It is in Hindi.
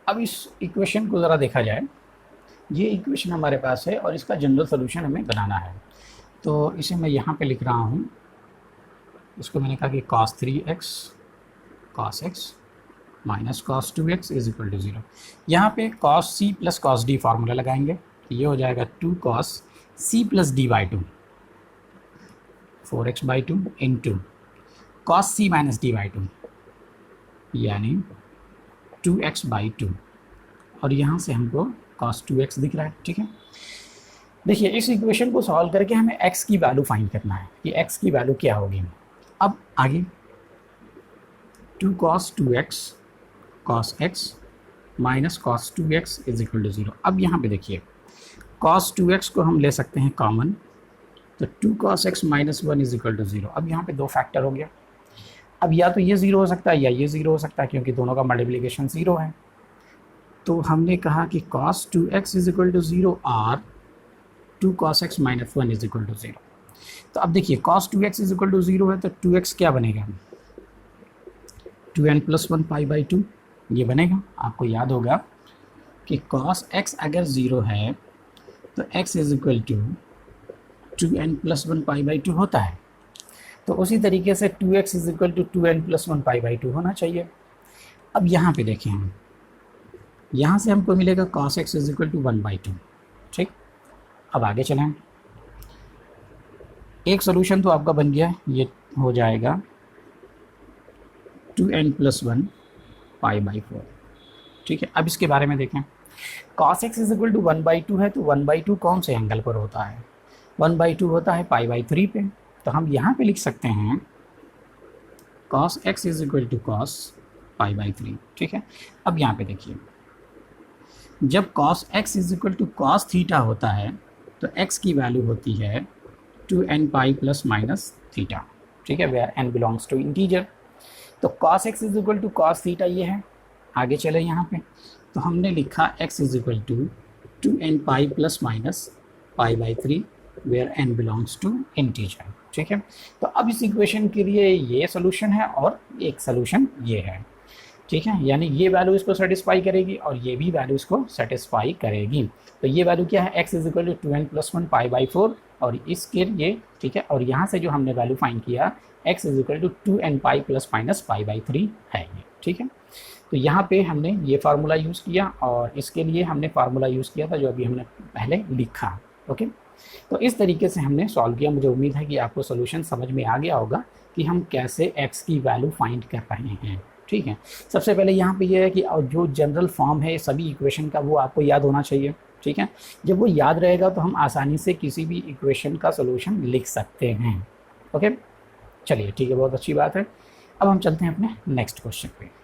अब इस इक्वेशन को ज़रा देखा जाए, ये इक्वेशन हमारे पास है और इसका जनरल सोल्यूशन हमें बनाना है। तो इसे मैं यहाँ पे लिख रहा हूँ, इसको मैंने कहा कि cos 3x cos x minus cos 2x is equal to 0। यहाँ पे cos c plus cos d formula लगाएंगे, ये हो जाएगा 2 cos c plus d by 2 4x by 2 into cos c minus d by 2 यानी 2x बाई 2, और यहाँ से हमको cos 2x दिख रहा है। ठीक है, देखिए इस इक्वेशन को सॉल्व करके हमें x की वैल्यू फाइंड करना है कि x की वैल्यू क्या होगी। अब आगे 2 cos 2x cos x minus cos 2x is equal to 0। अब यहाँ पे देखिए cos 2x को हम ले सकते हैं कॉमन, तो 2 cos x minus 1 is equal to 0। अब यहाँ पे दो फैक्टर हो गया, अब या तो ये 0 हो सकता है या ये 0 हो सकता है, क्योंकि दोनों का मल्टीप्लिकेशन 0 है। तो हमने कहा कि cos 2x is equal to 0 और 2 cos x minus 1 is equal to 0। तो अब देखिए cos 2x is equal to 0 है, तो 2x क्या बनेगा, 2n प्लस 1 पाई बाई 2 ये बनेगा। आपको याद होगा कि cos x अगर 0 है तो x is equal to 2n plus 1 pi by 2 होता है। तो उसी तरीके से 2x is equal to 2n plus 1 pi by 2 होना चाहिए। अब यहाँ पे देखें हम, यहाँ से हमको मिलेगा cos x is equal to 1 by 2। ठीक, अब आगे चलें, एक सोल्यूशन तो आपका बन गया है, ये हो जाएगा 2n प्लस 1 पाई बाई 4। ठीक है, अब इसके बारे में देखें, cos x is equal to 1 by 2 है, तो 1 बाई 2 कौन से एंगल पर होता है, 1 बाई 2 होता है पाई बाई 3 पे। तो हम यहाँ पे लिख सकते हैं cos x is equal to cos pi by 3। ठीक है, अब यहाँ पे देखिए, जब cos x is equal to cos theta होता है तो x की वैल्यू होती है 2n pi plus minus theta. ठीक है, where n belongs to integer. तो cos x is equal to cos theta ये है। आगे चले यहाँ पे, तो हमने लिखा x is equal to 2n pi plus minus pi by 3 where n belongs to integer. ठीक है, तो अब इस इक्वेशन के लिए ये सोल्यूशन है और एक सोल्यूशन ये है। ठीक है, यानी ये वैल्यू इसको सेटिस्फाई करेगी और ये भी वैल्यू इसको सेटिस्फाई करेगी। तो ये वैल्यू क्या है, x is equal to 2n plus 1 pi by 4 और इसके ये। ठीक है, और यहाँ से जो हमने वैल्यू फाइंड किया x is equal to 2n pi plus minus pi by 3 है ये। ठीक है, तो यहाँ पे हमने ये फार्मूला यूज़ किया और इसके लिए हमने फार्मूला यूज़ किया था जो अभी हमने पहले लिखा। ओके, तो इस तरीके से हमने सॉल्व किया। मुझे उम्मीद है कि आपको सोल्यूशन समझ में आ गया होगा कि हम कैसे x की वैल्यू फाइंड कर रहे हैं। ठीक है, सबसे पहले यहाँ पे ये है कि जो जनरल फॉर्म है सभी इक्वेशन का वो आपको याद होना चाहिए। ठीक है, जब वो याद रहेगा तो हम आसानी से किसी भी इक्वेशन का सोल्यूशन लिख सकते हैं। ओके, चलिए ठीक है, बहुत अच्छी बात है। अब हम चलते हैं अपने नेक्स्ट क्वेश्चन पे।